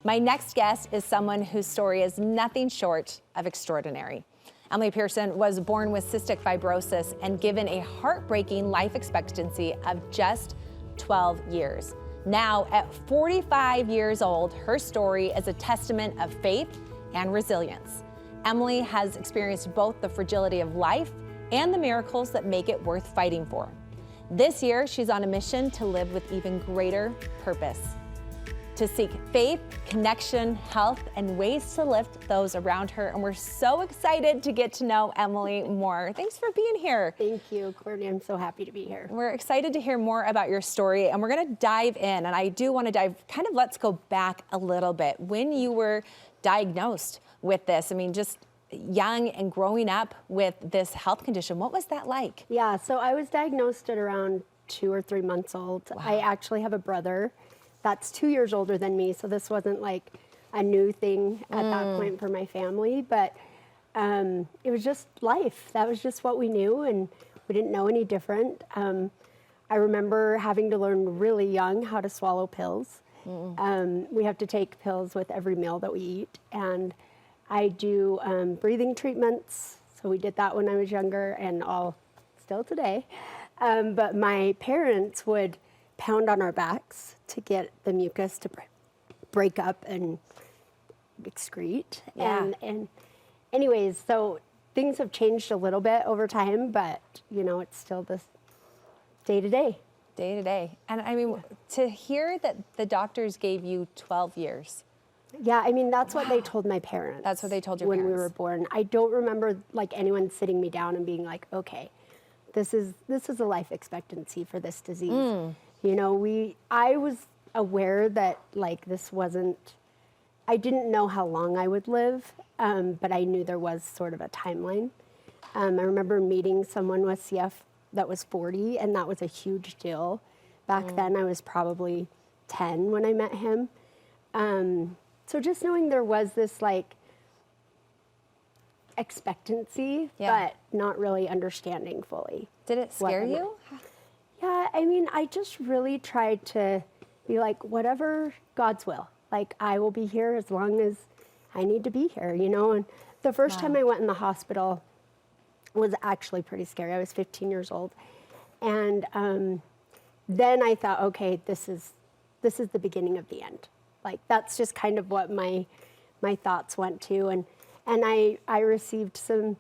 My next guest is someone whose story is nothing short of extraordinary. Emilee Pehrson was born with cystic fibrosis and given a heartbreaking life expectancy of just 12 years. Now, at 45 years old, her story is a testament of faith and resilience. Emilee has experienced both the fragility of life and the miracles that make it worth fighting for. This year, she's on a mission to live with even greater purpose, to seek faith, connection, health, and ways to lift those around her. And we're so excited to get to know Emilee more. Thanks for being here. Thank you, Courtney. I'm so happy to be here. We're excited to hear more about your story, and we're gonna dive in. And I do wanna let's go back a little bit. When you were diagnosed with this, I mean, just young and growing up with this health condition, what was that like? Yeah, so I was diagnosed at around 2 or 3 months old. Wow. I actually have a brother that's 2 years older than me, so this wasn't like a new thing at that point for my family, but it was just life. That was just what we knew, and we didn't know any different. I remember having to learn really young how to swallow pills. We have to take pills with every meal that we eat, and I do breathing treatments, so we did that when I was younger, and all still today. But my parents would pound on our backs to get the mucus to break up and excrete. Yeah. And anyways, so things have changed a little bit over time, but you know, it's still this day to day. Day to day. And I mean, to hear that the doctors gave you 12 years. Yeah, I mean, that's what they told my parents. That's what they told your when parents. we were born. I don't remember like anyone sitting me down and being like, okay, this is a life expectancy for this disease. You know, I was aware that like this wasn't, I didn't know how long I would live, but I knew there was sort of a timeline. I remember meeting someone with CF that was 40, and that was a huge deal. Back then I was probably 10 when I met him. So just knowing there was this like expectancy, but not really understanding fully. Did it scare you? Yeah, I mean, I just really tried to be like, whatever God's will. Like, I will be here as long as I need to be here, you know? And the first time I went in the hospital was actually pretty scary. I was 15 years old. And then I thought, okay, this is the beginning of the end. Like, that's just kind of what my thoughts went to. And I received some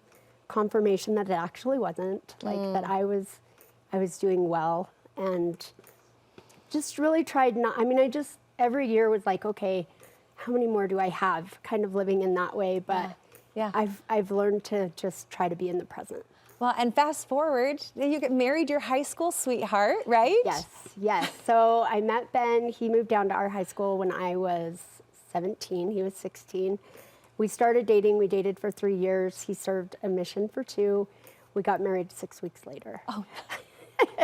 confirmation that it actually wasn't, like that I was doing well, and just really tried not, I mean, I just, every year was like, okay, how many more do I have? Kind of living in that way, but I've learned to just try to be in the present. Well, and fast forward, you get married your high school sweetheart, right? Yes. So I met Ben. He moved down to our high school when I was 17. He was 16. We started dating. We dated for 3 years. He served a mission for 2. We got married 6 weeks later. Oh,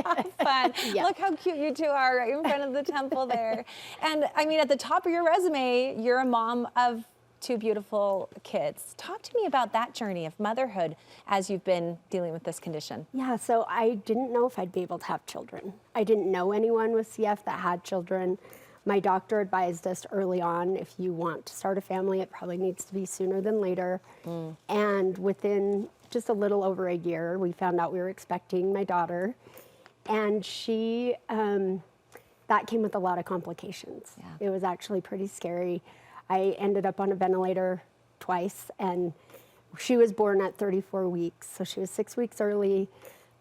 how fun. Yeah. Look how cute you two are right in front of the temple there. And I mean, at the top of your resume, you're a mom of 2 beautiful kids. Talk to me about that journey of motherhood as you've been dealing with this condition. Yeah, so I didn't know if I'd be able to have children. I didn't know anyone with CF that had children. My doctor advised us early on, if you want to start a family, it probably needs to be sooner than later. And within just a little over a year, we found out we were expecting my daughter. And she, that came with a lot of complications. Yeah. It was actually pretty scary. I ended up on a ventilator twice, and she was born at 34 weeks. So she was 6 weeks early,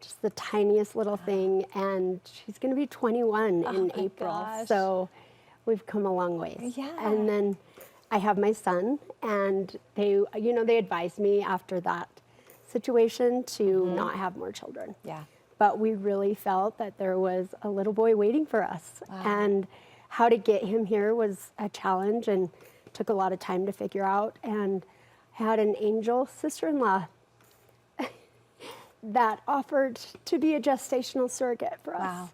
just the tiniest little thing. And she's going to be 21 in April. Gosh. So we've come a long way. Yeah. And then I have my son, and they advised me after that situation to not have more children. Yeah. But we really felt that there was a little boy waiting for us. And how to get him here was a challenge and took a lot of time to figure out. And I had an angel sister-in-law that offered to be a gestational surrogate for us.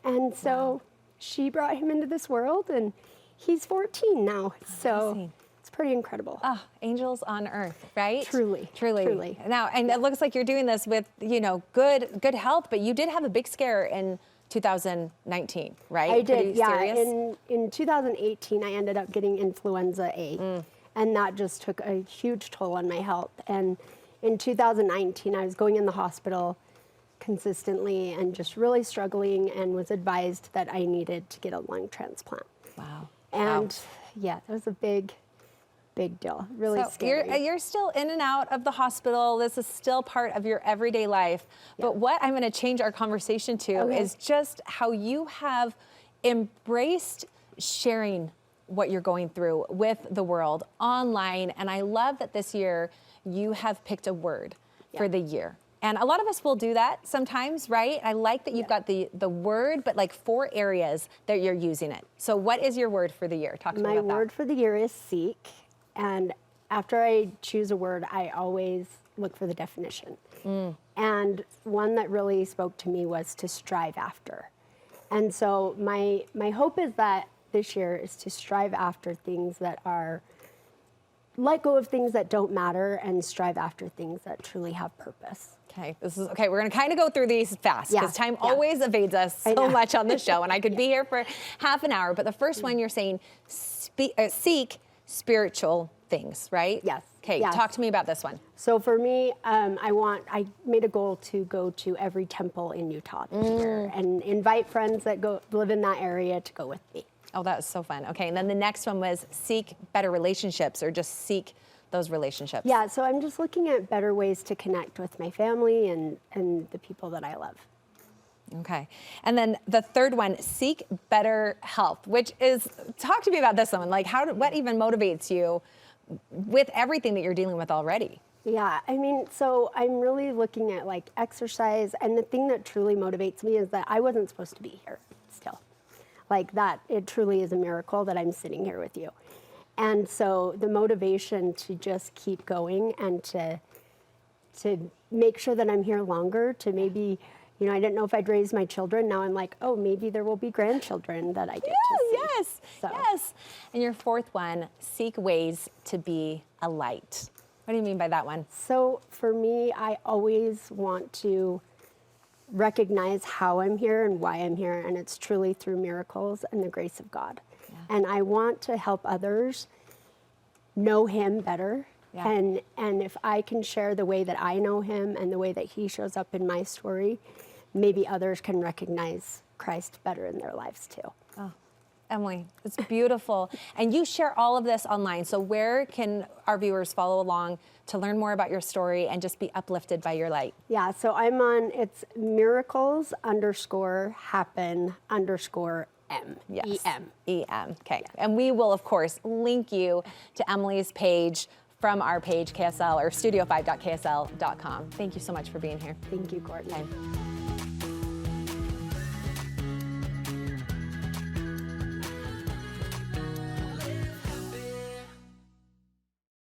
And so she brought him into this world, and he's 14 now. So it's pretty incredible. Oh, angels on earth, right? Truly. Now, and it looks like you're doing this with, good health, but you did have a big scare in 2019, right? I did, Pretty yeah. serious? In 2018, I ended up getting influenza A, and that just took a huge toll on my health. And in 2019, I was going in the hospital consistently and just really struggling, and was advised that I needed to get a lung transplant. Wow. And yeah, that was a big deal. Really So scary. you're still in and out of the hospital. This is still part of your everyday life. But what I'm going to change our conversation to is just how you have embraced sharing what you're going through with the world online. And I love that this year you have picked a word for the year. And a lot of us will do that sometimes, right? I like that you've got the word, but like 4 areas that you're using it. So what is your word for the year? Talk to me about that. My word for the year is seek. And after I choose a word, I always look for the definition. And one that really spoke to me was to strive after. And so my hope is that this year is to strive after things that are, let go of things that don't matter and strive after things that truly have purpose. Okay, we're gonna kind of go through these fast because time always evades us so much on the show, and I could be here for half an hour. But the first one, you're saying seek spiritual things, right? Yes. Okay, talk to me about this one. So for me, I made a goal to go to every temple in Utah this year and invite friends that live in that area to go with me. Oh, that was so fun. Okay, and then the next one was seek better relationships, or just seek those relationships. Yeah, so I'm just looking at better ways to connect with my family and the people that I love. Okay, and then the third one, seek better health, which is, talk to me about this one. Like, what even motivates you with everything that you're dealing with already? Yeah, I mean, so I'm really looking at like exercise, and the thing that truly motivates me is that I wasn't supposed to be here still. Like that, it truly is a miracle that I'm sitting here with you. And so the motivation to just keep going and to make sure that I'm here longer, to maybe, you know, I didn't know if I'd raise my children. Now I'm like, oh, maybe there will be grandchildren that I get to see. Yes. And your fourth one, seek ways to be a light. What do you mean by that one? So for me, I always want to recognize how I'm here and why I'm here, and it's truly through miracles and the grace of God. And I want to help others know him better. And if I can share the way that I know him and the way that he shows up in my story, maybe others can recognize Christ better in their lives too. Oh, Emilee, it's beautiful. And you share all of this online. So where can our viewers follow along to learn more about your story and just be uplifted by your light? Yeah, so I'm on, it's miracles_happen_M. Yes. E-M. E-M. Okay. Yeah. And we will, of course, link you to Emilee's page from our page, KSL, or studio5.ksl.com. Thank you so much for being here. Thank you, Courtney. Okay.